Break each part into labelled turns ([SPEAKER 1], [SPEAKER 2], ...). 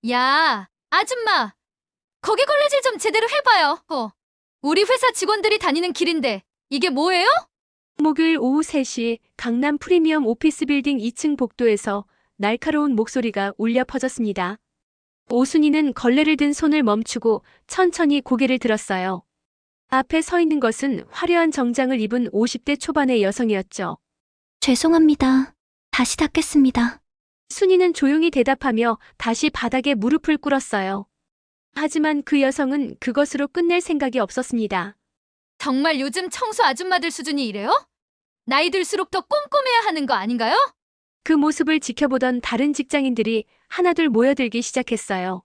[SPEAKER 1] 야, 아줌마, 거기 걸레질 좀 제대로 해봐요. 우리 회사 직원들이 다니는 길인데 이게 뭐예요?
[SPEAKER 2] 목요일 오후 3시 강남 프리미엄 오피스 빌딩 2층 복도에서 날카로운 목소리가 울려 퍼졌습니다. 오순이는 걸레를 든 손을 멈추고 천천히 고개를 들었어요. 앞에 서 있는 것은 화려한 정장을 입은 50대 초반의 여성이었죠.
[SPEAKER 3] 죄송합니다. 다시 닦겠습니다.
[SPEAKER 2] 순이는 조용히 대답하며 다시 바닥에 무릎을 꿇었어요. 하지만 그 여성은 그것으로 끝낼 생각이 없었습니다.
[SPEAKER 1] 정말 요즘 청소 아줌마들 수준이 이래요? 나이 들수록 더 꼼꼼해야 하는 거 아닌가요?
[SPEAKER 2] 그 모습을 지켜보던 다른 직장인들이 하나둘 모여들기 시작했어요.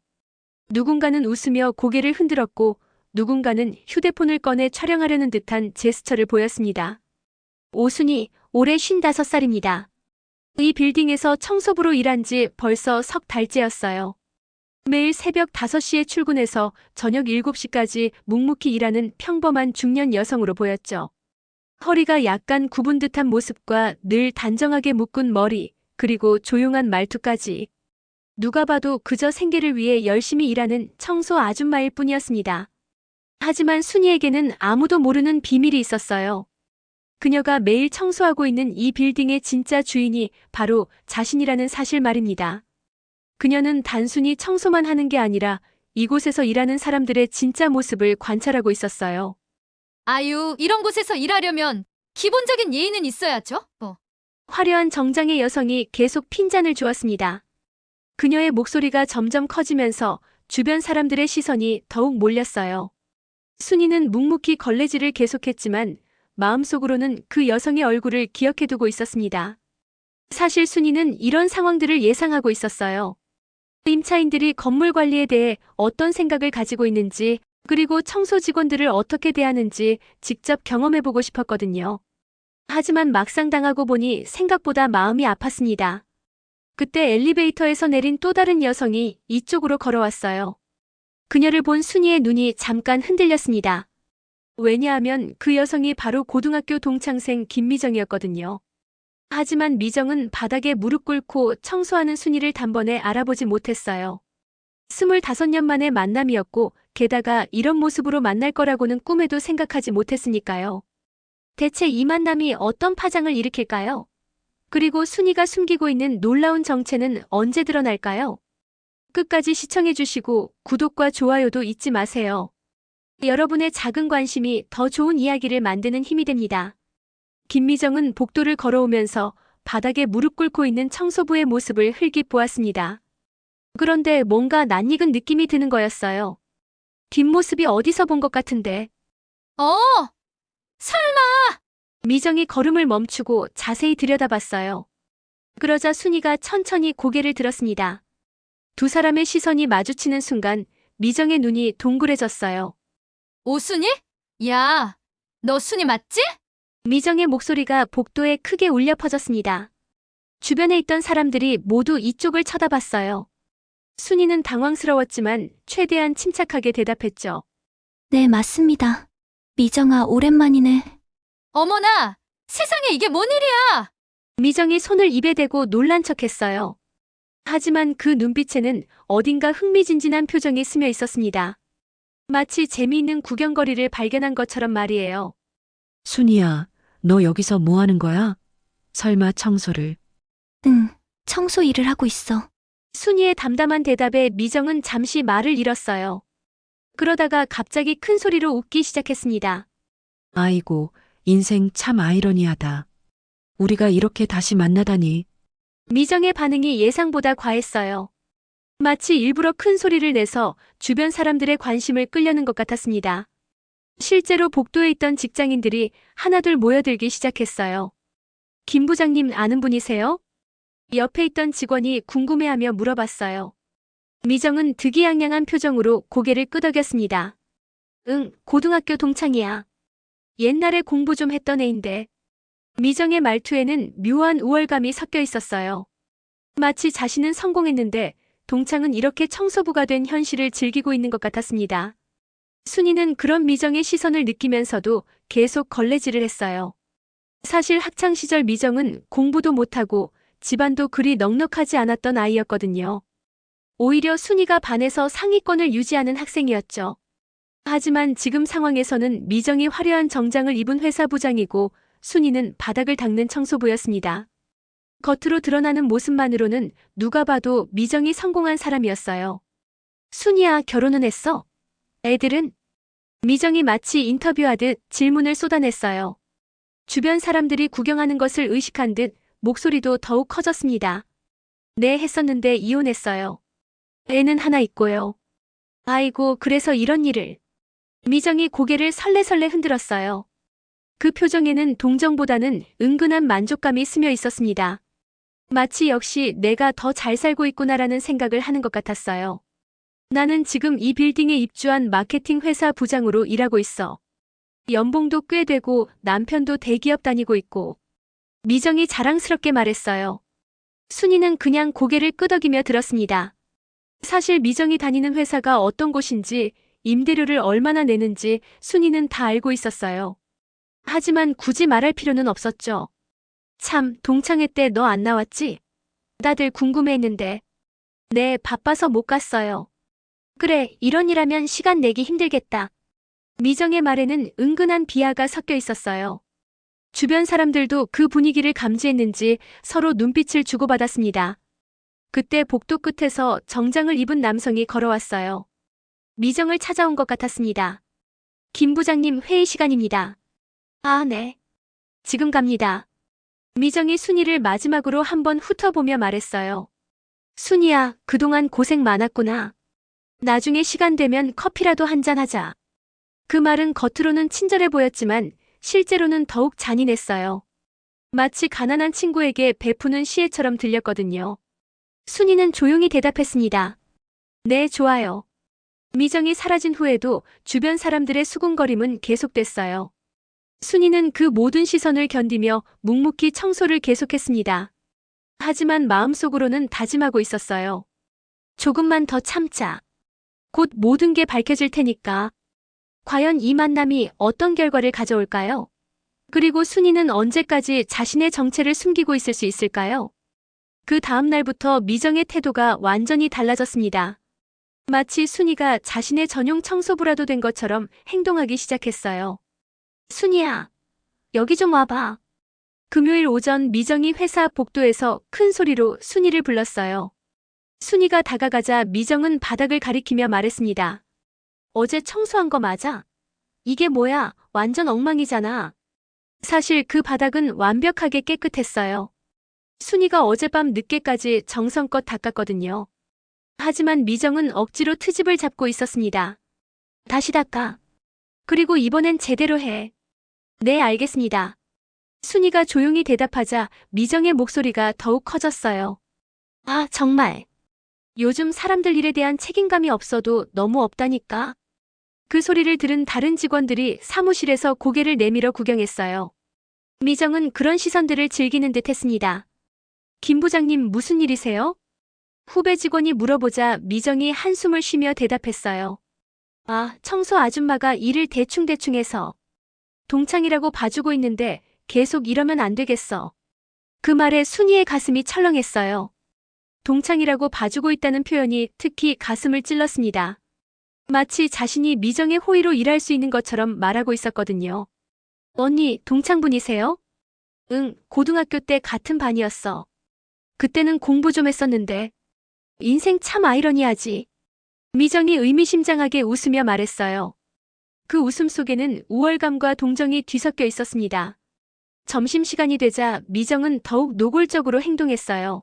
[SPEAKER 2] 누군가는 웃으며 고개를 흔들었고 누군가는 휴대폰을 꺼내 촬영하려는 듯한 제스처를 보였습니다. 오순이 올해 55살입니다. 이 빌딩에서 청소부로 일한 지 벌써 석 달째였어요. 매일 새벽 5시에 출근해서 저녁 7시까지 묵묵히 일하는 평범한 중년 여성으로 보였죠. 허리가 약간 굽은 듯한 모습과 늘 단정하게 묶은 머리, 그리고 조용한 말투까지. 누가 봐도 그저 생계를 위해 열심히 일하는 청소 아줌마일 뿐이었습니다. 하지만 순이에게는 아무도 모르는 비밀이 있었어요. 그녀가 매일 청소하고 있는 이 빌딩의 진짜 주인이 바로 자신이라는 사실 말입니다. 그녀는 단순히 청소만 하는 게 아니라 이곳에서 일하는 사람들의 진짜 모습을 관찰하고 있었어요.
[SPEAKER 1] 아유, 이런 곳에서 일하려면 기본적인 예의는 있어야죠.
[SPEAKER 2] 화려한 정장의 여성이 계속 핀잔을 주었습니다. 그녀의 목소리가 점점 커지면서 주변 사람들의 시선이 더욱 몰렸어요. 순이는 묵묵히 걸레질을 계속했지만 마음속으로는 그 여성의 얼굴을 기억해두고 있었습니다. 사실 순이는 이런 상황들을 예상하고 있었어요. 임차인들이 건물 관리에 대해 어떤 생각을 가지고 있는지, 그리고 청소 직원들을 어떻게 대하는지 직접 경험해보고 싶었거든요. 하지만 막상 당하고 보니 생각보다 마음이 아팠습니다. 그때 엘리베이터에서 내린 또 다른 여성이 이쪽으로 걸어왔어요. 그녀를 본 순이의 눈이 잠깐 흔들렸습니다. 왜냐하면 그 여성이 바로 고등학교 동창생 김미정이었거든요. 하지만 미정은 바닥에 무릎 꿇고 청소하는 순이를 단번에 알아보지 못했어요. 25년 만의 만남이었고 게다가 이런 모습으로 만날 거라고는 꿈에도 생각하지 못했으니까요. 대체 이 만남이 어떤 파장을 일으킬까요? 그리고 순이가 숨기고 있는 놀라운 정체는 언제 드러날까요? 끝까지 시청해주시고 구독과 좋아요도 잊지 마세요. 여러분의 작은 관심이 더 좋은 이야기를 만드는 힘이 됩니다. 김미정은 복도를 걸어오면서 바닥에 무릎 꿇고 있는 청소부의 모습을 흘낏 보았습니다. 그런데 뭔가 낯익은 느낌이 드는 거였어요. 뒷모습이 어디서 본 것 같은데.
[SPEAKER 1] 어, 설마.
[SPEAKER 2] 미정이 걸음을 멈추고 자세히 들여다봤어요. 그러자 순이가 천천히 고개를 들었습니다. 두 사람의 시선이 마주치는 순간 미정의 눈이 동그래졌어요.
[SPEAKER 1] 오순이? 야, 너 순이 맞지?
[SPEAKER 2] 미정의 목소리가 복도에 크게 울려 퍼졌습니다. 주변에 있던 사람들이 모두 이쪽을 쳐다봤어요. 순이는 당황스러웠지만 최대한 침착하게 대답했죠.
[SPEAKER 3] 네, 맞습니다. 미정아, 오랜만이네.
[SPEAKER 1] 어머나, 세상에 이게 뭔 일이야?
[SPEAKER 2] 미정이 손을 입에 대고 놀란 척했어요. 하지만 그 눈빛에는 어딘가 흥미진진한 표정이 스며 있었습니다. 마치 재미있는 구경거리를 발견한 것처럼 말이에요.
[SPEAKER 4] 순이야, 너 여기서 뭐 하는 거야? 설마 청소를.
[SPEAKER 3] 응, 청소 일을 하고 있어.
[SPEAKER 2] 순이의 담담한 대답에 미정은 잠시 말을 잃었어요. 그러다가 갑자기 큰 소리로 웃기 시작했습니다.
[SPEAKER 4] 아이고, 인생 참 아이러니하다. 우리가 이렇게 다시 만나다니.
[SPEAKER 2] 미정의 반응이 예상보다 과했어요. 마치 일부러 큰 소리를 내서 주변 사람들의 관심을 끌려는 것 같았습니다. 실제로 복도에 있던 직장인들이 하나둘 모여들기 시작했어요. 김 부장님 아는 분이세요? 옆에 있던 직원이 궁금해하며 물어봤어요. 미정은 득이양양한 표정으로 고개를 끄덕였습니다. 응, 고등학교 동창이야. 옛날에 공부 좀 했던 애인데. 미정의 말투에는 묘한 우월감이 섞여 있었어요. 마치 자신은 성공했는데 동창은 이렇게 청소부가 된 현실을 즐기고 있는 것 같았습니다. 순이는 그런 미정의 시선을 느끼면서도 계속 걸레질을 했어요. 사실 학창시절 미정은 공부도 못하고 집안도 그리 넉넉하지 않았던 아이였거든요. 오히려 순위가 반에서 상위권을 유지하는 학생이었죠. 하지만 지금 상황에서는 미정이 화려한 정장을 입은 회사 부장이고 순이는 바닥을 닦는 청소부였습니다. 겉으로 드러나는 모습만으로는 누가 봐도 미정이 성공한 사람이었어요. 순이야, 결혼은 했어? 애들은? 미정이 마치 인터뷰하듯 질문을 쏟아냈어요. 주변 사람들이 구경하는 것을 의식한 듯 목소리도 더욱 커졌습니다. 네, 했었는데 이혼했어요. 애는 하나 있고요. 아이고, 그래서 이런 일을. 미정이 고개를 설레설레 흔들었어요. 그 표정에는 동정보다는 은근한 만족감이 스며 있었습니다. 마치 역시 내가 더 잘 살고 있구나라는 생각을 하는 것 같았어요. 나는 지금 이 빌딩에 입주한 마케팅 회사 부장으로 일하고 있어. 연봉도 꽤 되고 남편도 대기업 다니고 있고. 미정이 자랑스럽게 말했어요. 순이는 그냥 고개를 끄덕이며 들었습니다. 사실 미정이 다니는 회사가 어떤 곳인지, 임대료를 얼마나 내는지 순이는 다 알고 있었어요. 하지만 굳이 말할 필요는 없었죠. 참, 동창회 때 너 안 나왔지? 다들 궁금해했는데. 네, 바빠서 못 갔어요. 그래, 이런 일하면 시간 내기 힘들겠다. 미정의 말에는 은근한 비하가 섞여 있었어요. 주변 사람들도 그 분위기를 감지했는지 서로 눈빛을 주고받았습니다. 그때 복도 끝에서 정장을 입은 남성이 걸어왔어요. 미정을 찾아온 것 같았습니다. 김 부장님, 회의 시간입니다. 아, 네. 지금 갑니다. 미정이 순이를 마지막으로 한번 훑어보며 말했어요. 순이야, 그동안 고생 많았구나. 나중에 시간 되면 커피라도 한잔 하자. 그 말은 겉으로는 친절해 보였지만 실제로는 더욱 잔인했어요. 마치 가난한 친구에게 베푸는 시혜처럼 들렸거든요. 순이는 조용히 대답했습니다. 네, 좋아요. 미정이 사라진 후에도 주변 사람들의 수군거림은 계속됐어요. 순이는 그 모든 시선을 견디며 묵묵히 청소를 계속했습니다. 하지만 마음속으로는 다짐하고 있었어요. 조금만 더 참자. 곧 모든 게 밝혀질 테니까. 과연 이 만남이 어떤 결과를 가져올까요? 그리고 순이는 언제까지 자신의 정체를 숨기고 있을 수 있을까요? 그 다음 날부터 미정의 태도가 완전히 달라졌습니다. 마치 순이가 자신의 전용 청소부라도 된 것처럼 행동하기 시작했어요. 순이야, 여기 좀 와봐. 금요일 오전 미정이 회사 복도에서 큰 소리로 순이를 불렀어요. 순이가 다가가자 미정은 바닥을 가리키며 말했습니다. 어제 청소한 거 맞아? 이게 뭐야, 완전 엉망이잖아. 사실 그 바닥은 완벽하게 깨끗했어요. 순이가 어젯밤 늦게까지 정성껏 닦았거든요. 하지만 미정은 억지로 트집을 잡고 있었습니다. 다시 닦아. 그리고 이번엔 제대로 해. 네, 알겠습니다. 순이가 조용히 대답하자 미정의 목소리가 더욱 커졌어요. 아, 정말. 요즘 사람들 일에 대한 책임감이 없어도 너무 없다니까. 그 소리를 들은 다른 직원들이 사무실에서 고개를 내밀어 구경했어요. 미정은 그런 시선들을 즐기는 듯 했습니다. 김 부장님, 무슨 일이세요? 후배 직원이 물어보자 미정이 한숨을 쉬며 대답했어요. 아, 청소 아줌마가 일을 대충대충 해서. 동창이라고 봐주고 있는데 계속 이러면 안 되겠어. 그 말에 순이의 가슴이 철렁했어요. 동창이라고 봐주고 있다는 표현이 특히 가슴을 찔렀습니다. 마치 자신이 미정의 호의로 일할 수 있는 것처럼 말하고 있었거든요. 언니, 동창분이세요? 응, 고등학교 때 같은 반이었어. 그때는 공부 좀 했었는데. 인생 참 아이러니하지. 미정이 의미심장하게 웃으며 말했어요. 그 웃음 속에는 우월감과 동정이 뒤섞여 있었습니다. 점심시간이 되자 미정은 더욱 노골적으로 행동했어요.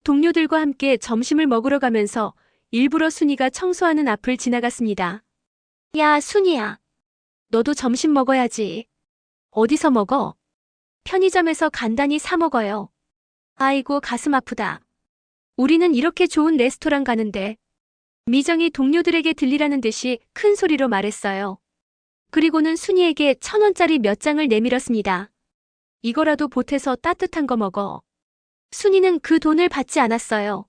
[SPEAKER 2] 동료들과 함께 점심을 먹으러 가면서 일부러 순이가 청소하는 앞을 지나갔습니다. 야, 순이야. 너도 점심 먹어야지. 어디서 먹어? 편의점에서 간단히 사 먹어요. 아이고, 가슴 아프다. 우리는 이렇게 좋은 레스토랑 가는데. 미정이 동료들에게 들리라는 듯이 큰 소리로 말했어요. 그리고는 순이에게 1,000원짜리 몇 장을 내밀었습니다. 이거라도 보태서 따뜻한 거 먹어. 순이는 그 돈을 받지 않았어요.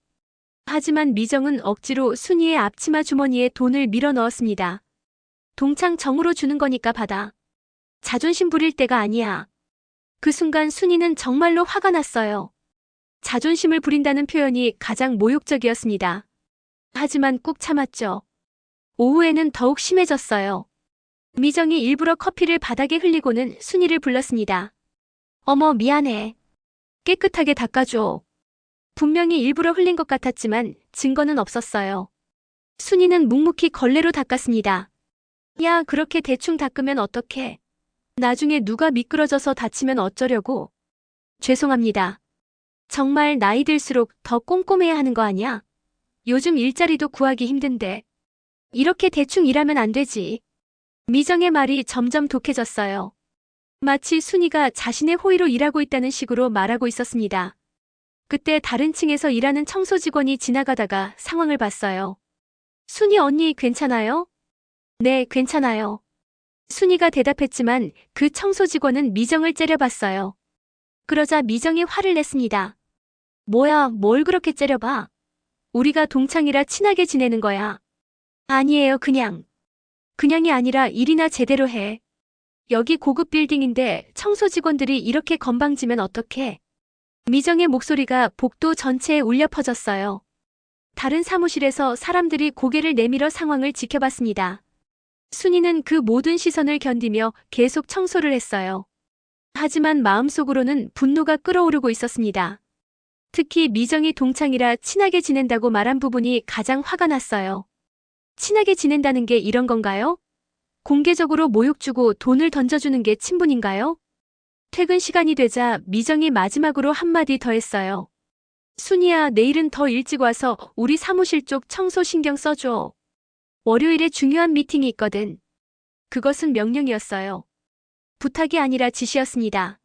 [SPEAKER 2] 하지만 미정은 억지로 순이의 앞치마 주머니에 돈을 밀어 넣었습니다. 동창 정으로 주는 거니까 받아. 자존심 부릴 때가 아니야. 그 순간 순이는 정말로 화가 났어요. 자존심을 부린다는 표현이 가장 모욕적이었습니다. 하지만 꾹 참았죠. 오후에는 더욱 심해졌어요. 미정이 일부러 커피를 바닥에 흘리고는 순이를 불렀습니다. 어머, 미안해. 깨끗하게 닦아줘. 분명히 일부러 흘린 것 같았지만 증거는 없었어요. 순이는 묵묵히 걸레로 닦았습니다. 야, 그렇게 대충 닦으면 어떡해. 나중에 누가 미끄러져서 다치면 어쩌려고. 죄송합니다. 정말 나이 들수록 더 꼼꼼해야 하는 거 아니야? 요즘 일자리도 구하기 힘든데. 이렇게 대충 일하면 안 되지. 미정의 말이 점점 독해졌어요. 마치 순이가 자신의 호의로 일하고 있다는 식으로 말하고 있었습니다. 그때 다른 층에서 일하는 청소 직원이 지나가다가 상황을 봤어요. 순이 언니 괜찮아요? 네, 괜찮아요. 순이가 대답했지만 그 청소 직원은 미정을 째려봤어요. 그러자 미정이 화를 냈습니다. 뭐야, 뭘 그렇게 째려봐? 우리가 동창이라 친하게 지내는 거야. 아니에요, 그냥. 그냥이 아니라 일이나 제대로 해. 여기 고급 빌딩인데 청소 직원들이 이렇게 건방지면 어떡해? 미정의 목소리가 복도 전체에 울려 퍼졌어요. 다른 사무실에서 사람들이 고개를 내밀어 상황을 지켜봤습니다. 순이는 그 모든 시선을 견디며 계속 청소를 했어요. 하지만 마음속으로는 분노가 끓어오르고 있었습니다. 특히 미정이 동창이라 친하게 지낸다고 말한 부분이 가장 화가 났어요. 친하게 지낸다는 게 이런 건가요? 공개적으로 모욕 주고 돈을 던져주는 게 친분인가요? 퇴근 시간이 되자 미정이 마지막으로 한마디 더 했어요. 순이야, 내일은 더 일찍 와서 우리 사무실 쪽 청소 신경 써줘. 월요일에 중요한 미팅이 있거든. 그것은 명령이었어요. 부탁이 아니라 지시였습니다.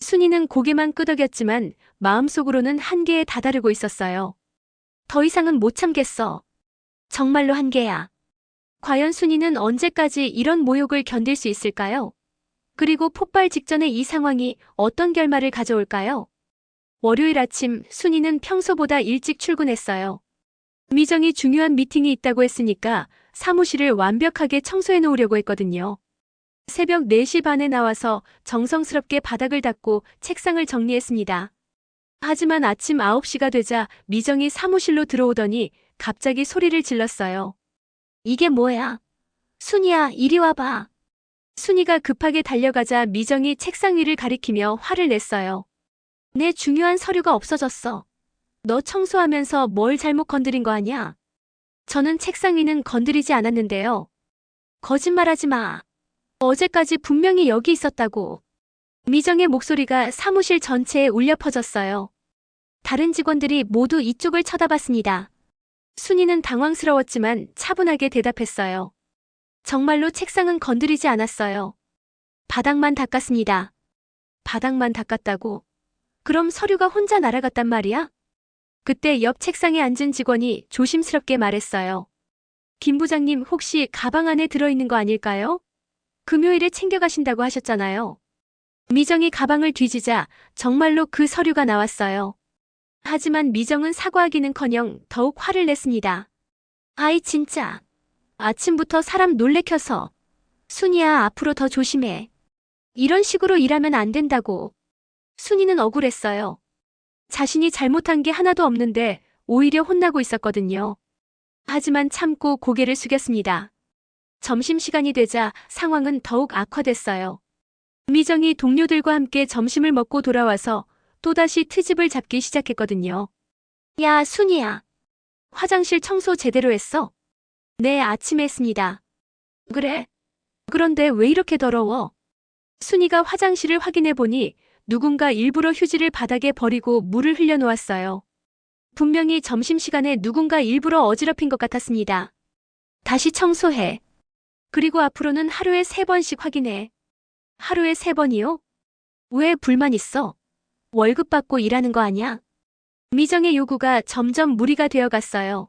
[SPEAKER 2] 순이는 고개만 끄덕였지만 마음속으로는 한계에 다다르고 있었어요. 더 이상은 못 참겠어. 정말로 한계야. 과연 순이는 언제까지 이런 모욕을 견딜 수 있을까요? 그리고 폭발 직전에 이 상황이 어떤 결말을 가져올까요? 월요일 아침 순이는 평소보다 일찍 출근했어요. 미정이 중요한 미팅이 있다고 했으니까 사무실을 완벽하게 청소해 놓으려고 했거든요. 새벽 4시 반에 나와서 정성스럽게 바닥을 닦고 책상을 정리했습니다. 하지만 아침 9시가 되자 미정이 사무실로 들어오더니 갑자기 소리를 질렀어요. 이게 뭐야? 순이야, 이리 와봐. 순이가 급하게 달려가자 미정이 책상 위를 가리키며 화를 냈어요. 내 중요한 서류가 없어졌어. 너 청소하면서 뭘 잘못 건드린 거 아니야? 저는 책상 위는 건드리지 않았는데요. 거짓말하지 마. 어제까지 분명히 여기 있었다고. 미정의 목소리가 사무실 전체에 울려 퍼졌어요. 다른 직원들이 모두 이쪽을 쳐다봤습니다. 순이는 당황스러웠지만 차분하게 대답했어요. 정말로 책상은 건드리지 않았어요. 바닥만 닦았습니다. 바닥만 닦았다고? 그럼 서류가 혼자 날아갔단 말이야? 그때 옆 책상에 앉은 직원이 조심스럽게 말했어요. 김 부장님 혹시 가방 안에 들어있는 거 아닐까요? 금요일에 챙겨가신다고 하셨잖아요. 미정이 가방을 뒤지자 정말로 그 서류가 나왔어요. 하지만 미정은 사과하기는커녕 더욱 화를 냈습니다. 아이 진짜. 아침부터 사람 놀래켜서. 순이야, 앞으로 더 조심해. 이런 식으로 일하면 안 된다고. 순이는 억울했어요. 자신이 잘못한 게 하나도 없는데 오히려 혼나고 있었거든요. 하지만 참고 고개를 숙였습니다. 점심시간이 되자 상황은 더욱 악화됐어요. 미정이 동료들과 함께 점심을 먹고 돌아와서 또다시 트집을 잡기 시작했거든요. 야, 순이야. 화장실 청소 제대로 했어? 네, 아침에 했습니다. 그래? 그런데 왜 이렇게 더러워? 순이가 화장실을 확인해 보니 누군가 일부러 휴지를 바닥에 버리고 물을 흘려놓았어요. 분명히 점심시간에 누군가 일부러 어지럽힌 것 같았습니다. 다시 청소해. 그리고 앞으로는 하루에 3번씩 확인해. 하루에 3번이요? 왜 불만 있어? 월급 받고 일하는 거 아니야? 미정의 요구가 점점 무리가 되어갔어요.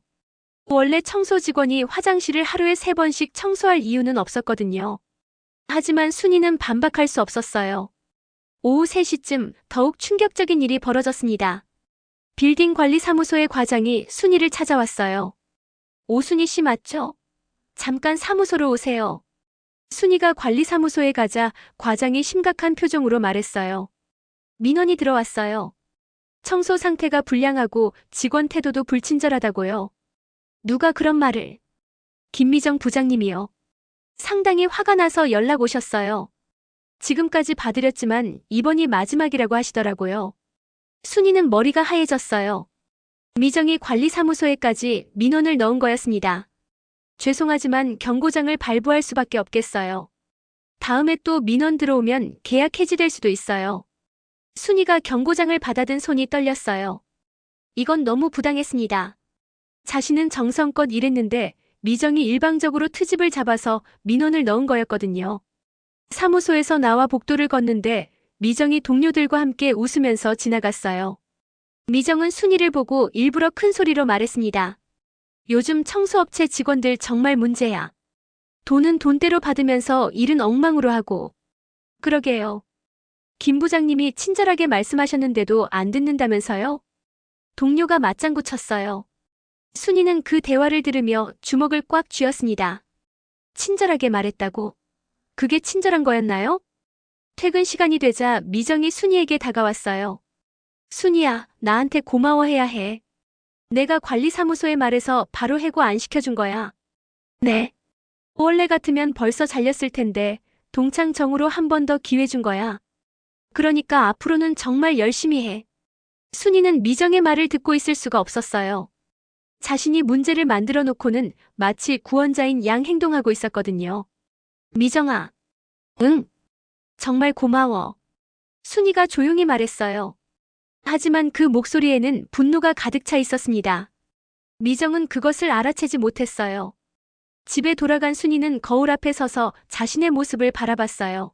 [SPEAKER 2] 원래 청소 직원이 화장실을 하루에 3번씩 청소할 이유는 없었거든요. 하지만 순이는 반박할 수 없었어요. 오후 3시쯤 더욱 충격적인 일이 벌어졌습니다. 빌딩 관리사무소의 과장이 순이를 찾아왔어요. 오순이 씨 맞죠? 잠깐 사무소로 오세요. 순이가 관리사무소에 가자 과장이 심각한 표정으로 말했어요. 민원이 들어왔어요. 청소 상태가 불량하고 직원 태도도 불친절하다고요. 누가 그런 말을? 김미정 부장님이요. 상당히 화가 나서 연락 오셨어요. 지금까지 봐드렸지만 이번이 마지막이라고 하시더라고요. 순이는 머리가 하얘졌어요. 미정이 관리사무소에까지 민원을 넣은 거였습니다. 죄송하지만 경고장을 발부할 수밖에 없겠어요. 다음에 또 민원 들어오면 계약 해지될 수도 있어요. 순이가 경고장을 받아든 손이 떨렸어요. 이건 너무 부당했습니다. 자신은 정성껏 일했는데 미정이 일방적으로 트집을 잡아서 민원을 넣은 거였거든요. 사무소에서 나와 복도를 걷는데 미정이 동료들과 함께 웃으면서 지나갔어요. 미정은 순이를 보고 일부러 큰 소리로 말했습니다. 요즘 청소업체 직원들 정말 문제야. 돈은 돈대로 받으면서 일은 엉망으로 하고. 그러게요. 김 부장님이 친절하게 말씀하셨는데도 안 듣는다면서요? 동료가 맞장구 쳤어요. 순이는 그 대화를 들으며 주먹을 꽉 쥐었습니다. 친절하게 말했다고? 그게 친절한 거였나요? 퇴근 시간이 되자 미정이 순이에게 다가왔어요. 순이야, 나한테 고마워해야 해. 내가 관리사무소에 말해서 바로 해고 안 시켜준 거야. 네. 원래 같으면 벌써 잘렸을 텐데 동창정으로 한 번 더 기회 준 거야. 그러니까 앞으로는 정말 열심히 해. 순이는 미정의 말을 듣고 있을 수가 없었어요. 자신이 문제를 만들어 놓고는 마치 구원자인 양 행동하고 있었거든요. 미정아. 응. 정말 고마워. 순이가 조용히 말했어요. 하지만 그 목소리에는 분노가 가득 차 있었습니다. 미정은 그것을 알아채지 못했어요. 집에 돌아간 순이는 거울 앞에 서서 자신의 모습을 바라봤어요.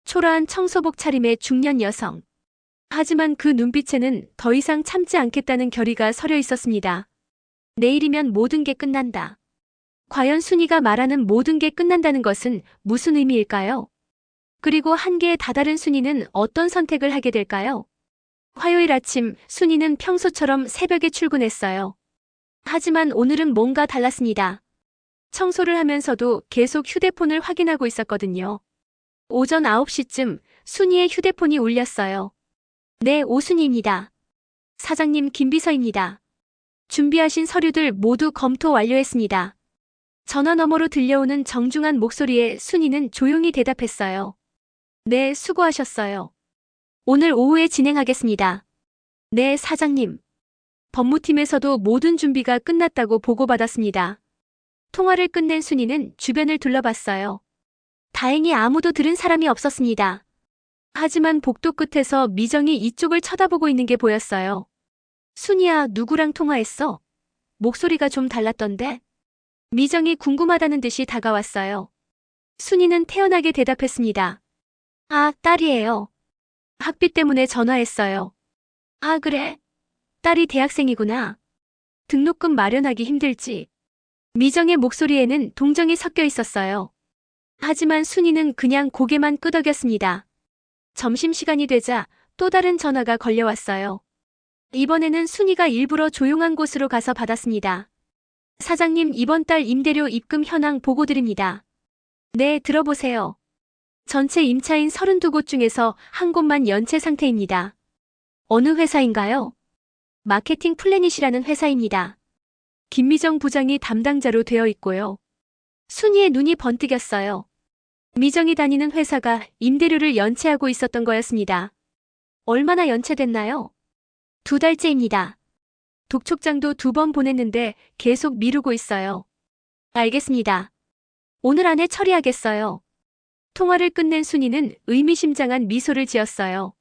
[SPEAKER 2] 초라한 청소복 차림의 중년 여성. 하지만 그 눈빛에는 더 이상 참지 않겠다는 결의가 서려 있었습니다. 내일이면 모든 게 끝난다. 과연 순이가 말하는 모든 게 끝난다는 것은 무슨 의미일까요? 그리고 한계에 다다른 순이는 어떤 선택을 하게 될까요? 화요일 아침 순이는 평소처럼 새벽에 출근했어요. 하지만 오늘은 뭔가 달랐습니다. 청소를 하면서도 계속 휴대폰을 확인하고 있었거든요. 오전 9시쯤 순이의 휴대폰이 울렸어요. 네, 오순이입니다. 사장님 김비서입니다. 준비하신 서류들 모두 검토 완료했습니다. 전화 너머로 들려오는 정중한 목소리에 순이는 조용히 대답했어요. 네, 수고하셨어요. 오늘 오후에 진행하겠습니다. 네, 사장님. 법무팀에서도 모든 준비가 끝났다고 보고받았습니다. 통화를 끝낸 순이는 주변을 둘러봤어요. 다행히 아무도 들은 사람이 없었습니다. 하지만 복도 끝에서 미정이 이쪽을 쳐다보고 있는 게 보였어요. 순이야, 누구랑 통화했어? 목소리가 좀 달랐던데? 미정이 궁금하다는 듯이 다가왔어요. 순이는 태연하게 대답했습니다. 아, 딸이에요. 학비 때문에 전화했어요. 아, 그래? 딸이 대학생이구나. 등록금 마련하기 힘들지. 미정의 목소리에는 동정이 섞여 있었어요. 하지만 순이는 그냥 고개만 끄덕였습니다. 점심시간이 되자 또 다른 전화가 걸려왔어요. 이번에는 순이가 일부러 조용한 곳으로 가서 받았습니다. 사장님, 이번 달 임대료 입금 현황 보고드립니다. 네, 들어보세요. 전체 임차인 32곳 중에서 한 곳만 연체 상태입니다. 어느 회사인가요? 마케팅 플래닛이라는 회사입니다. 김미정 부장이 담당자로 되어 있고요. 순이의 눈이 번뜩였어요. 미정이 다니는 회사가 임대료를 연체하고 있었던 거였습니다. 얼마나 연체됐나요? 2달째입니다. 독촉장도 2번 보냈는데 계속 미루고 있어요. 알겠습니다. 오늘 안에 처리하겠어요. 통화를 끝낸 순이는 의미심장한 미소를 지었어요.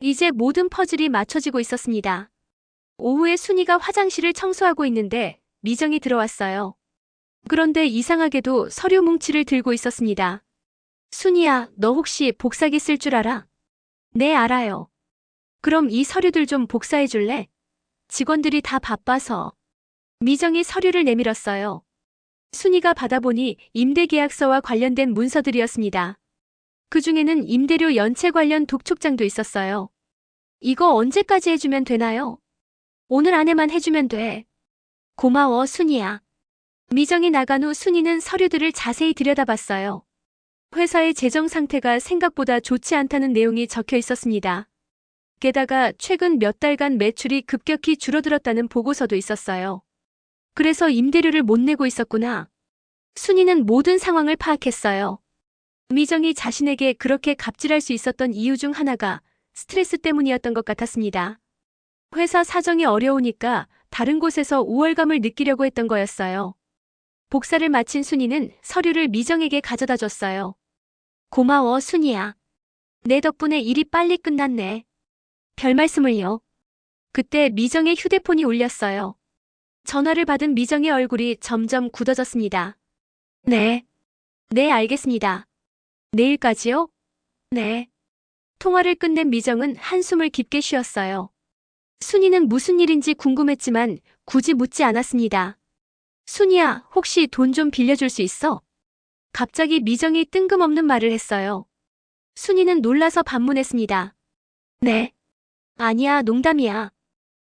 [SPEAKER 2] 이제 모든 퍼즐이 맞춰지고 있었습니다. 오후에 순이가 화장실을 청소하고 있는데 미정이 들어왔어요. 그런데 이상하게도 서류 뭉치를 들고 있었습니다. 순이야, 너 혹시 복사기 쓸 줄 알아? 네, 알아요. 그럼 이 서류들 좀 복사해 줄래? 직원들이 다 바빠서. 미정이 서류를 내밀었어요. 순이가 받아보니 임대계약서와 관련된 문서들이었습니다. 그중에는 임대료 연체 관련 독촉장도 있었어요. 이거 언제까지 해주면 되나요? 오늘 안에만 해주면 돼. 고마워, 순이야. 미정이 나간 후 순이는 서류들을 자세히 들여다봤어요. 회사의 재정 상태가 생각보다 좋지 않다는 내용이 적혀 있었습니다. 게다가 최근 몇 달간 매출이 급격히 줄어들었다는 보고서도 있었어요. 그래서 임대료를 못 내고 있었구나. 순이는 모든 상황을 파악했어요. 미정이 자신에게 그렇게 갑질할 수 있었던 이유 중 하나가 스트레스 때문이었던 것 같았습니다. 회사 사정이 어려우니까 다른 곳에서 우월감을 느끼려고 했던 거였어요. 복사를 마친 순이는 서류를 미정에게 가져다 줬어요. 고마워, 순이야. 내 덕분에 일이 빨리 끝났네. 별 말씀을요. 그때 미정의 휴대폰이 울렸어요. 전화를 받은 미정의 얼굴이 점점 굳어졌습니다. 네. 네, 알겠습니다. 내일까지요? 네. 통화를 끝낸 미정은 한숨을 깊게 쉬었어요. 순이는 무슨 일인지 궁금했지만 굳이 묻지 않았습니다. 순이야, 혹시 돈 좀 빌려줄 수 있어? 갑자기 미정이 뜬금없는 말을 했어요. 순이는 놀라서 반문했습니다. 네. 아니야, 농담이야.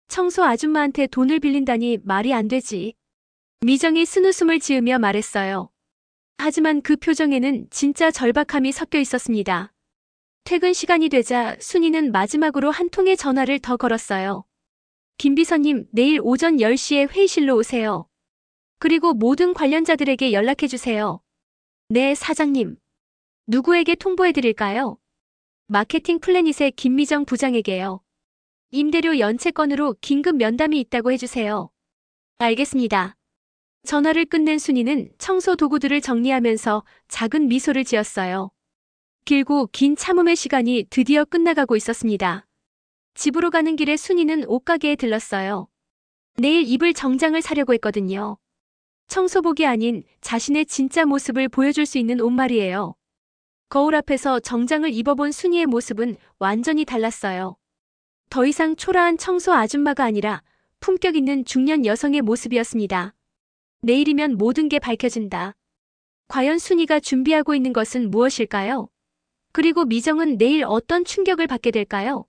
[SPEAKER 2] 청소 아줌마한테 돈을 빌린다니 말이 안 되지. 미정이 쓴웃음을 지으며 말했어요. 하지만 그 표정에는 진짜 절박함이 섞여 있었습니다. 퇴근 시간이 되자 순이는 마지막으로 한 통의 전화를 더 걸었어요. 김 비서님, 내일 오전 10시에 회의실로 오세요. 그리고 모든 관련자들에게 연락해주세요. 네, 사장님. 누구에게 통보해드릴까요? 마케팅 플래닛의 김미정 부장에게요. 임대료 연체건으로 긴급 면담이 있다고 해주세요. 알겠습니다. 전화를 끝낸 순이는 청소 도구들을 정리하면서 작은 미소를 지었어요. 길고 긴 참음의 시간이 드디어 끝나가고 있었습니다. 집으로 가는 길에 순이는 옷가게에 들렀어요. 내일 입을 정장을 사려고 했거든요. 청소복이 아닌 자신의 진짜 모습을 보여줄 수 있는 옷 말이에요. 거울 앞에서 정장을 입어본 순이의 모습은 완전히 달랐어요. 더 이상 초라한 청소 아줌마가 아니라 품격 있는 중년 여성의 모습이었습니다. 내일이면 모든 게 밝혀진다. 과연 순이가 준비하고 있는 것은 무엇일까요? 그리고 미정은 내일 어떤 충격을 받게 될까요?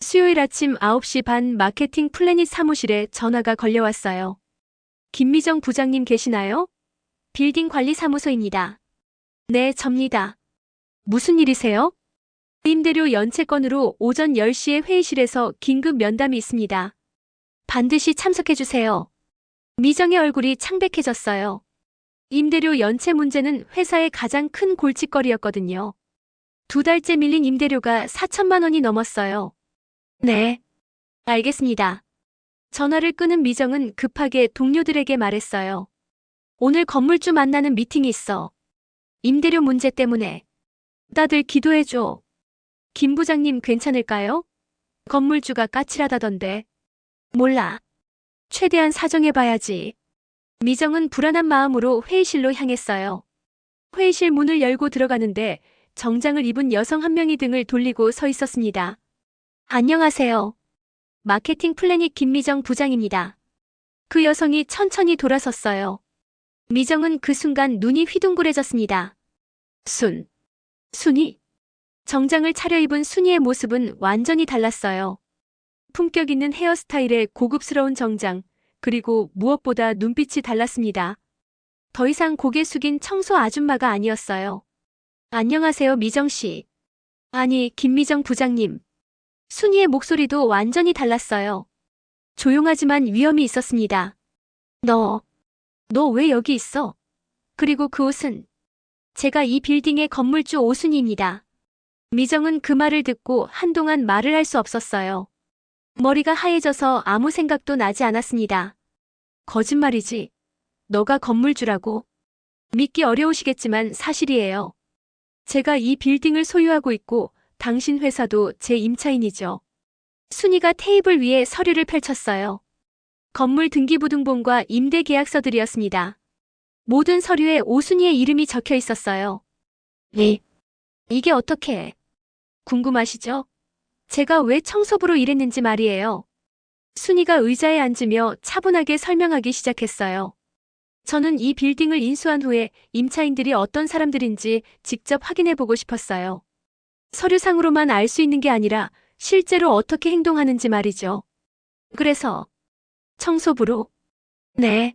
[SPEAKER 2] 수요일 아침 9시 반 마케팅 플래닛 사무실에 전화가 걸려왔어요. 김미정 부장님 계시나요? 빌딩 관리 사무소입니다. 네, 접니다. 무슨 일이세요? 임대료 연체건으로 오전 10시에 회의실에서 긴급 면담이 있습니다. 반드시 참석해주세요. 미정의 얼굴이 창백해졌어요. 임대료 연체 문제는 회사의 가장 큰 골칫거리였거든요. 2달째 밀린 임대료가 4천만 원이 넘었어요. 네. 알겠습니다. 전화를 끊은 미정은 급하게 동료들에게 말했어요. 오늘 건물주 만나는 미팅이 있어. 임대료 문제 때문에. 다들 기도해줘. 김 부장님 괜찮을까요? 건물주가 까칠하다던데. 몰라. 최대한 사정해봐야지. 미정은 불안한 마음으로 회의실로 향했어요. 회의실 문을 열고 들어가는데 정장을 입은 여성 한 명이 등을 돌리고 서 있었습니다. 안녕하세요. 마케팅 플래닛 김미정 부장입니다. 그 여성이 천천히 돌아섰어요. 미정은 그 순간 눈이 휘둥그레졌습니다. 순이? 정장을 차려입은 순이의 모습은 완전히 달랐어요. 품격 있는 헤어스타일에 고급스러운 정장, 그리고 무엇보다 눈빛이 달랐습니다. 더 이상 고개 숙인 청소 아줌마가 아니었어요. 안녕하세요, 미정 씨. 아니, 김미정 부장님. 순이의 목소리도 완전히 달랐어요. 조용하지만 위험이 있었습니다. 너 왜 여기 있어? 그리고 그 옷은? 제가 이 빌딩의 건물주 오순이입니다. 미정은 그 말을 듣고 한동안 말을 할 수 없었어요. 머리가 하얘져서 아무 생각도 나지 않았습니다. 거짓말이지. 너가 건물주라고? 믿기 어려우시겠지만 사실이에요. 제가 이 빌딩을 소유하고 있고 당신 회사도 제 임차인이죠. 순이가 테이블 위에 서류를 펼쳤어요. 건물 등기부등본과 임대 계약서들이었습니다. 모든 서류에 오순이의 이름이 적혀 있었어요. 이게 어떻게? 궁금하시죠? 제가 왜 청소부로 일했는지 말이에요. 순이가 의자에 앉으며 차분하게 설명하기 시작했어요. 저는 이 빌딩을 인수한 후에 임차인들이 어떤 사람들인지 직접 확인해보고 싶었어요. 서류상으로만 알 수 있는 게 아니라 실제로 어떻게 행동하는지 말이죠. 그래서 청소부로? 네.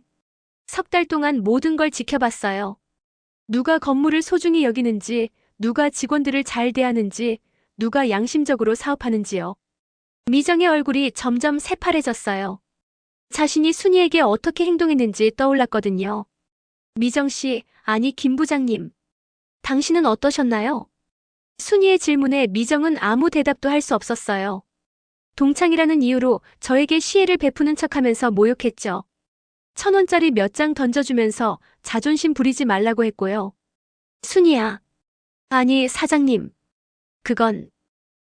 [SPEAKER 2] 석 달 동안 모든 걸 지켜봤어요. 누가 건물을 소중히 여기는지, 누가 직원들을 잘 대하는지, 누가 양심적으로 사업하는지요. 미정의 얼굴이 점점 새파래졌어요. 자신이 순이에게 어떻게 행동했는지 떠올랐거든요. 미정 씨, 아니 김 부장님. 당신은 어떠셨나요? 순이의 질문에 미정은 아무 대답도 할 수 없었어요. 동창이라는 이유로 저에게 시혜를 베푸는 척하면서 모욕했죠. 1,000원짜리 몇 장 던져주면서 자존심 부리지 말라고 했고요. 순이야. 아니, 사장님. 그건.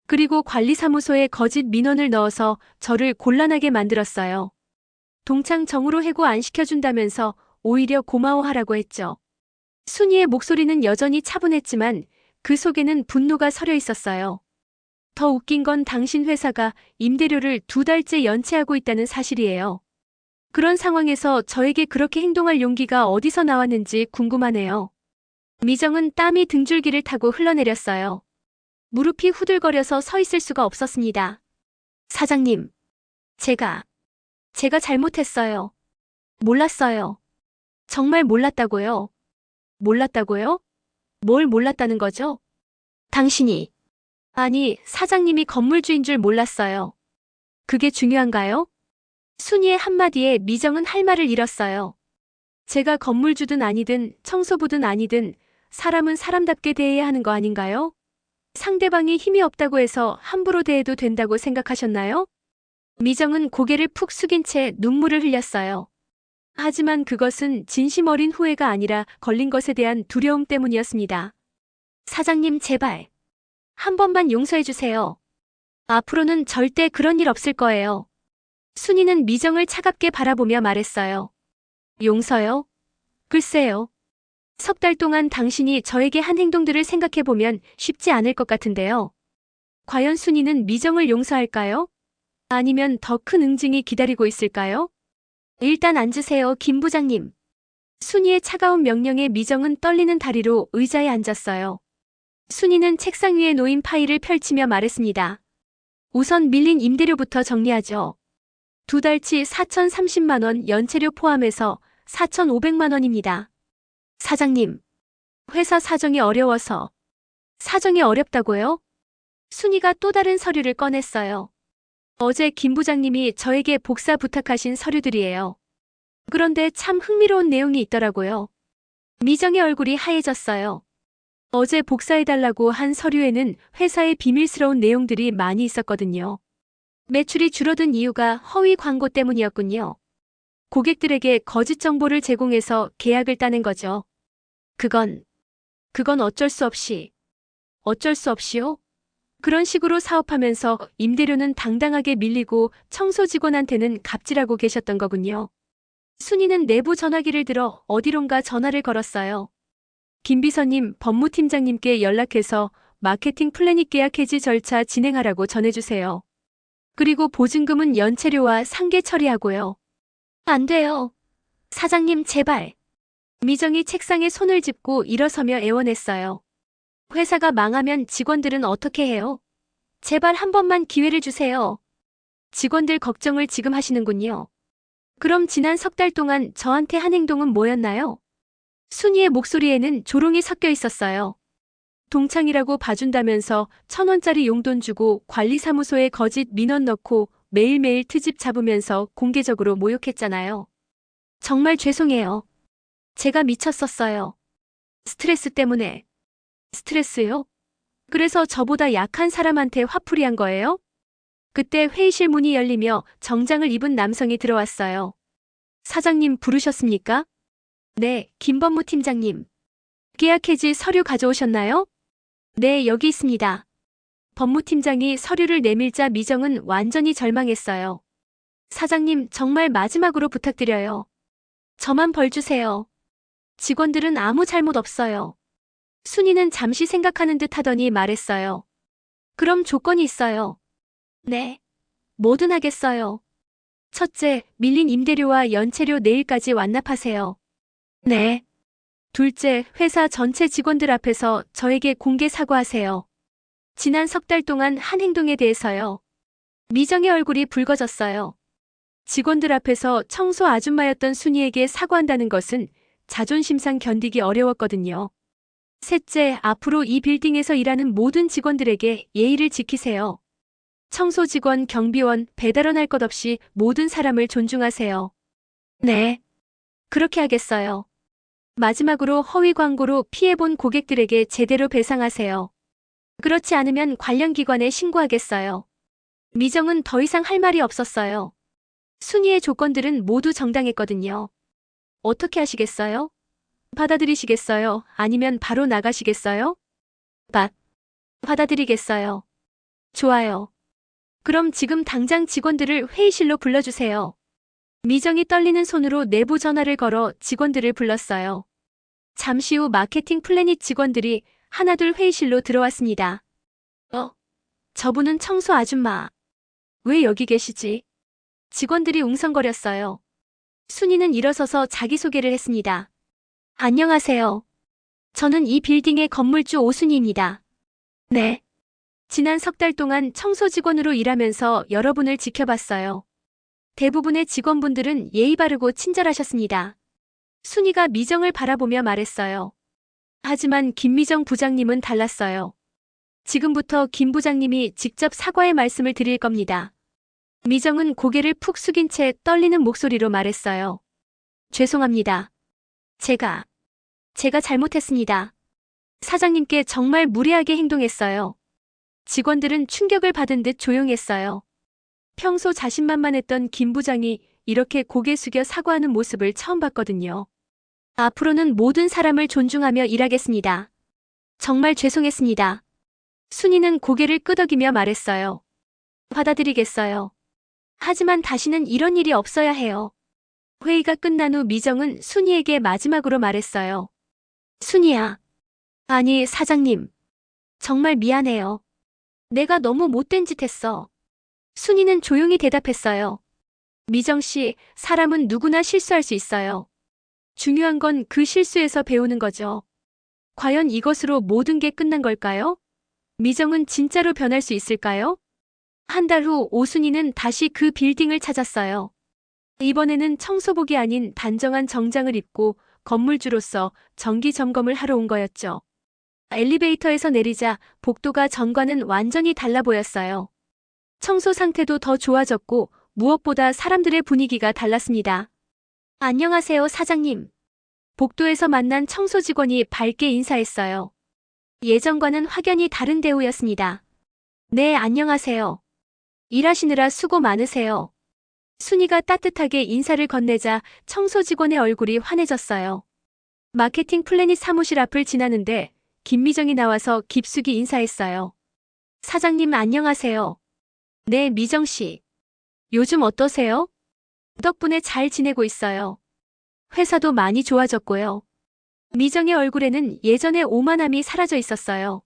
[SPEAKER 2] 그리고 관리사무소에 거짓 민원을 넣어서 저를 곤란하게 만들었어요. 동창 정으로 해고 안 시켜준다면서 오히려 고마워하라고 했죠. 순이의 목소리는 여전히 차분했지만 그 속에는 분노가 서려 있었어요. 더 웃긴 건 당신 회사가 임대료를 2달째 연체하고 있다는 사실이에요. 그런 상황에서 저에게 그렇게 행동할 용기가 어디서 나왔는지 궁금하네요. 미정은 땀이 등줄기를 타고 흘러내렸어요. 무릎이 후들거려서 서 있을 수가 없었습니다. 사장님, 제가 잘못했어요. 몰랐어요. 정말 몰랐다고요. 몰랐다고요? 뭘 몰랐다는 거죠? 당신이. 아니, 사장님이 건물주인 줄 몰랐어요. 그게 중요한가요? 순이의 한마디에 미정은 할 말을 잃었어요. 제가 건물주든 아니든 청소부든 아니든 사람은 사람답게 대해야 하는 거 아닌가요? 상대방이 힘이 없다고 해서 함부로 대해도 된다고 생각하셨나요? 미정은 고개를 푹 숙인 채 눈물을 흘렸어요. 하지만 그것은 진심 어린 후회가 아니라 걸린 것에 대한 두려움 때문이었습니다. 사장님, 제발. 한 번만 용서해 주세요. 앞으로는 절대 그런 일 없을 거예요. 순이는 미정을 차갑게 바라보며 말했어요. 용서요? 글쎄요. 3달 동안 당신이 저에게 한 행동들을 생각해보면 쉽지 않을 것 같은데요. 과연 순이는 미정을 용서할까요? 아니면 더 큰 응징이 기다리고 있을까요? 일단 앉으세요, 김 부장님. 순이의 차가운 명령에 미정은 떨리는 다리로 의자에 앉았어요. 순이는 책상 위에 놓인 파일을 펼치며 말했습니다. 우선 밀린 임대료부터 정리하죠. 2달치 4,030만 원 연체료 포함해서 4,500만 원입니다. 사장님, 회사 사정이 어려워서. 사정이 어렵다고요? 순이가 또 다른 서류를 꺼냈어요. 어제 김 부장님이 저에게 복사 부탁하신 서류들이에요. 그런데 참 흥미로운 내용이 있더라고요. 미정의 얼굴이 하얘졌어요. 어제 복사해달라고 한 서류에는 회사의 비밀스러운 내용들이 많이 있었거든요. 매출이 줄어든 이유가 허위 광고 때문이었군요. 고객들에게 거짓 정보를 제공해서 계약을 따낸 거죠. 그건 어쩔 수 없이. 어쩔 수 없이요? 그런 식으로 사업하면서 임대료는 당당하게 밀리고 청소 직원한테는 갑질하고 계셨던 거군요. 순이는 내부 전화기를 들어 어디론가 전화를 걸었어요. 김 비서님, 법무팀장님께 연락해서 마케팅 플래닛 계약 해지 절차 진행하라고 전해주세요. 그리고 보증금은 연체료와 상계 처리하고요. 안 돼요. 사장님, 제발. 미정이 책상에 손을 짚고 일어서며 애원했어요. 회사가 망하면 직원들은 어떻게 해요? 제발 한 번만 기회를 주세요. 직원들 걱정을 지금 하시는군요. 그럼 지난 3달 동안 저한테 한 행동은 뭐였나요? 순이의 목소리에는 조롱이 섞여 있었어요. 동창이라고 봐준다면서 1,000원짜리 용돈 주고 관리사무소에 거짓 민원 넣고 매일매일 트집 잡으면서 공개적으로 모욕했잖아요. 정말 죄송해요. 제가 미쳤었어요. 스트레스 때문에. 스트레스요? 그래서 저보다 약한 사람한테 화풀이한 거예요? 그때 회의실 문이 열리며 정장을 입은 남성이 들어왔어요. 사장님 부르셨습니까? 네, 김법무 팀장님. 계약 해지 서류 가져오셨나요? 네, 여기 있습니다. 법무팀장이 서류를 내밀자 미정은 완전히 절망했어요. 사장님, 정말 마지막으로 부탁드려요. 저만 벌 주세요. 직원들은 아무 잘못 없어요. 순이는 잠시 생각하는 듯 하더니 말했어요. 그럼 조건이 있어요. 네. 뭐든 하겠어요. 첫째, 밀린 임대료와 연체료 내일까지 완납하세요. 네. 둘째, 회사 전체 직원들 앞에서 저에게 공개 사과하세요. 지난 3달 동안 한 행동에 대해서요. 미정의 얼굴이 붉어졌어요. 직원들 앞에서 청소 아줌마였던 순이에게 사과한다는 것은 자존심상 견디기 어려웠거든요. 셋째, 앞으로 이 빌딩에서 일하는 모든 직원들에게 예의를 지키세요. 청소 직원, 경비원, 배달원 할 것 없이 모든 사람을 존중하세요. 네. 그렇게 하겠어요. 마지막으로 허위 광고로 피해본 고객들에게 제대로 배상하세요. 그렇지 않으면 관련 기관에 신고하겠어요. 미정은 더 이상 할 말이 없었어요. 순이의 조건들은 모두 정당했거든요. 어떻게 하시겠어요? 받아들이시겠어요? 아니면 바로 나가시겠어요? 받아들이겠어요. 좋아요. 그럼 지금 당장 직원들을 회의실로 불러주세요. 미정이 떨리는 손으로 내부 전화를 걸어 직원들을 불렀어요. 잠시 후 마케팅 플래닛 직원들이 하나둘 회의실로 들어왔습니다. 저분은 청소 아줌마. 왜 여기 계시지? 직원들이 웅성거렸어요. 순이는 일어서서 자기소개를 했습니다. 안녕하세요. 저는 이 빌딩의 건물주 오순이입니다. 네. 지난 석 달 동안 청소 직원으로 일하면서 여러분을 지켜봤어요. 대부분의 직원분들은 예의 바르고 친절하셨습니다. 순이가 미정을 바라보며 말했어요. 하지만 김미정 부장님은 달랐어요. 지금부터 김 부장님이 직접 사과의 말씀을 드릴 겁니다. 미정은 고개를 푹 숙인 채 떨리는 목소리로 말했어요. 죄송합니다. 제가 잘못했습니다. 사장님께 정말 무례하게 행동했어요. 직원들은 충격을 받은 듯 조용했어요. 평소 자신만만했던 김 부장이 이렇게 고개 숙여 사과하는 모습을 처음 봤거든요. 앞으로는 모든 사람을 존중하며 일하겠습니다. 정말 죄송했습니다. 순이는 고개를 끄덕이며 말했어요. 받아들이겠어요. 하지만 다시는 이런 일이 없어야 해요. 회의가 끝난 후 미정은 순이에게 마지막으로 말했어요. 순이야. 아니, 사장님. 정말 미안해요. 내가 너무 못된 짓 했어. 순이는 조용히 대답했어요. 미정 씨, 사람은 누구나 실수할 수 있어요. 중요한 건 그 실수에서 배우는 거죠. 과연 이것으로 모든 게 끝난 걸까요? 미정은 진짜로 변할 수 있을까요? 한 달 후 오순이는 다시 그 빌딩을 찾았어요. 이번에는 청소복이 아닌 단정한 정장을 입고 건물주로서 정기 점검을 하러 온 거였죠. 엘리베이터에서 내리자 복도가 전과는 완전히 달라 보였어요. 청소 상태도 더 좋아졌고 무엇보다 사람들의 분위기가 달랐습니다. 안녕하세요, 사장님. 복도에서 만난 청소 직원이 밝게 인사했어요. 예전과는 확연히 다른 대우였습니다. 네, 안녕하세요. 일하시느라 수고 많으세요. 순이가 따뜻하게 인사를 건네자 청소 직원의 얼굴이 환해졌어요. 마케팅 플래닛 사무실 앞을 지나는데 김미정이 나와서 깊숙이 인사했어요. 사장님 안녕하세요. 네, 미정 씨. 요즘 어떠세요? 덕분에 잘 지내고 있어요. 회사도 많이 좋아졌고요. 미정의 얼굴에는 예전의 오만함이 사라져 있었어요.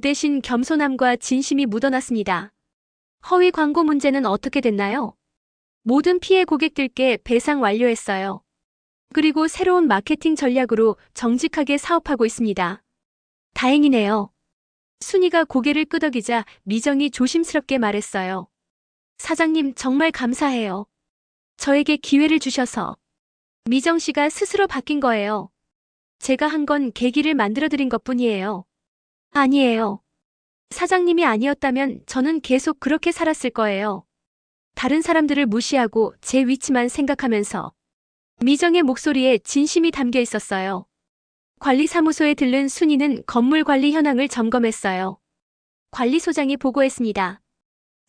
[SPEAKER 2] 대신 겸손함과 진심이 묻어났습니다. 허위 광고 문제는 어떻게 됐나요? 모든 피해 고객들께 배상 완료했어요. 그리고 새로운 마케팅 전략으로 정직하게 사업하고 있습니다. 다행이네요. 순이가 고개를 끄덕이자 미정이 조심스럽게 말했어요. 사장님 정말 감사해요. 저에게 기회를 주셔서. 미정 씨가 스스로 바뀐 거예요. 제가 한 건 계기를 만들어드린 것뿐이에요. 아니에요. 사장님이 아니었다면 저는 계속 그렇게 살았을 거예요. 다른 사람들을 무시하고 제 위치만 생각하면서. 미정의 목소리에 진심이 담겨 있었어요. 관리사무소에 들른 순이는 건물 관리 현황을 점검했어요. 관리소장이 보고했습니다.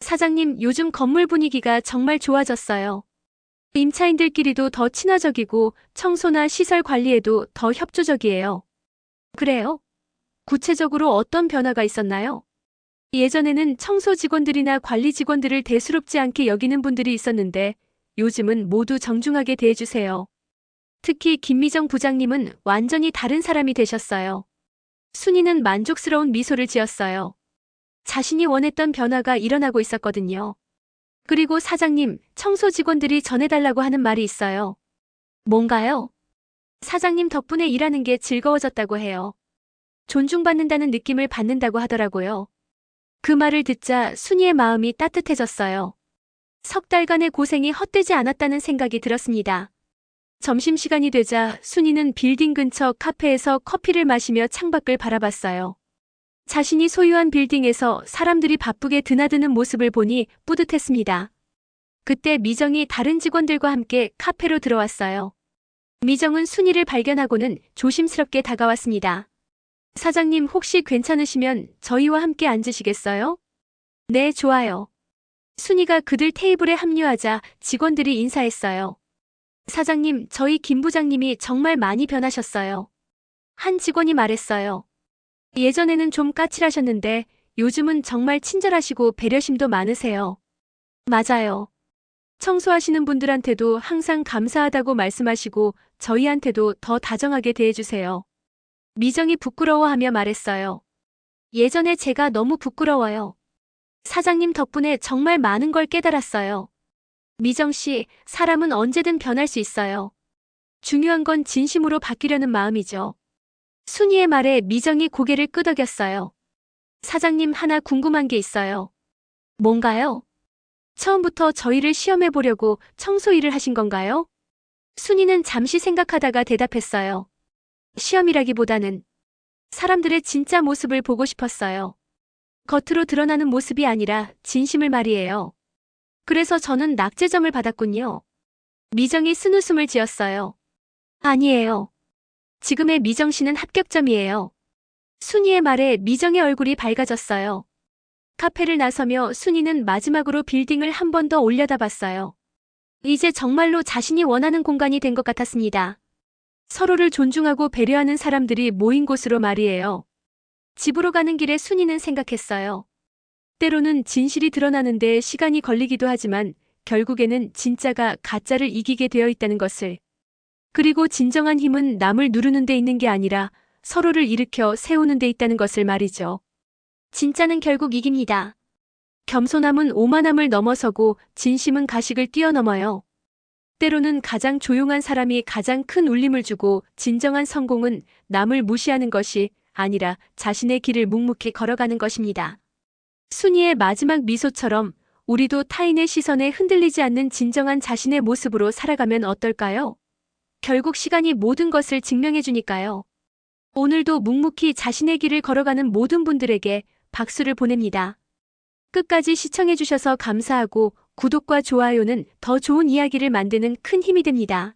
[SPEAKER 2] 사장님, 요즘 건물 분위기가 정말 좋아졌어요. 임차인들끼리도 더 친화적이고 청소나 시설 관리에도 더 협조적이에요. 그래요? 구체적으로 어떤 변화가 있었나요? 예전에는 청소 직원들이나 관리 직원들을 대수롭지 않게 여기는 분들이 있었는데 요즘은 모두 정중하게 대해주세요. 특히 김미정 부장님은 완전히 다른 사람이 되셨어요. 순이는 만족스러운 미소를 지었어요. 자신이 원했던 변화가 일어나고 있었거든요. 그리고 사장님, 청소 직원들이 전해달라고 하는 말이 있어요. 뭔가요? 사장님 덕분에 일하는 게 즐거워졌다고 해요. 존중받는다는 느낌을 받는다고 하더라고요. 그 말을 듣자 순이의 마음이 따뜻해졌어요. 석 달간의 고생이 헛되지 않았다는 생각이 들었습니다. 점심시간이 되자 순이는 빌딩 근처 카페에서 커피를 마시며 창밖을 바라봤어요. 자신이 소유한 빌딩에서 사람들이 바쁘게 드나드는 모습을 보니 뿌듯했습니다. 그때 미정이 다른 직원들과 함께 카페로 들어왔어요. 미정은 순이를 발견하고는 조심스럽게 다가왔습니다. 사장님, 혹시 괜찮으시면 저희와 함께 앉으시겠어요? 네, 좋아요. 순이가 그들 테이블에 합류하자 직원들이 인사했어요. 사장님, 저희 김 부장님이 정말 많이 변하셨어요. 한 직원이 말했어요. 예전에는 좀 까칠하셨는데 요즘은 정말 친절하시고 배려심도 많으세요. 맞아요. 청소하시는 분들한테도 항상 감사하다고 말씀하시고 저희한테도 더 다정하게 대해주세요. 미정이 부끄러워하며 말했어요. 예전에 제가 너무 부끄러워요. 사장님 덕분에 정말 많은 걸 깨달았어요. 미정 씨, 사람은 언제든 변할 수 있어요. 중요한 건 진심으로 바뀌려는 마음이죠. 순이의 말에 미정이 고개를 끄덕였어요. 사장님, 하나 궁금한 게 있어요. 뭔가요? 처음부터 저희를 시험해 보려고 청소 일을 하신 건가요? 순이는 잠시 생각하다가 대답했어요. 시험이라기보다는 사람들의 진짜 모습을 보고 싶었어요. 겉으로 드러나는 모습이 아니라 진심을 말이에요. 그래서 저는 낙제점을 받았군요. 미정이 쓴웃음을 지었어요. 아니에요. 지금의 미정 씨는 합격점이에요. 순이의 말에 미정의 얼굴이 밝아졌어요. 카페를 나서며 순이는 마지막으로 빌딩을 한 번 더 올려다봤어요. 이제 정말로 자신이 원하는 공간이 된 것 같았습니다. 서로를 존중하고 배려하는 사람들이 모인 곳으로 말이에요. 집으로 가는 길에 순이는 생각했어요. 때로는 진실이 드러나는데 시간이 걸리기도 하지만 결국에는 진짜가 가짜를 이기게 되어 있다는 것을. 그리고 진정한 힘은 남을 누르는 데 있는 게 아니라 서로를 일으켜 세우는 데 있다는 것을 말이죠. 진짜는 결국 이깁니다. 겸손함은 오만함을 넘어서고 진심은 가식을 뛰어넘어요. 때로는 가장 조용한 사람이 가장 큰 울림을 주고 진정한 성공은 남을 무시하는 것이 아니라 자신의 길을 묵묵히 걸어가는 것입니다. 순이의 마지막 미소처럼 우리도 타인의 시선에 흔들리지 않는 진정한 자신의 모습으로 살아가면 어떨까요? 결국 시간이 모든 것을 증명해 주니까요. 오늘도 묵묵히 자신의 길을 걸어가는 모든 분들에게 박수를 보냅니다. 끝까지 시청해 주셔서 감사하고 구독과 좋아요는 더 좋은 이야기를 만드는 큰 힘이 됩니다.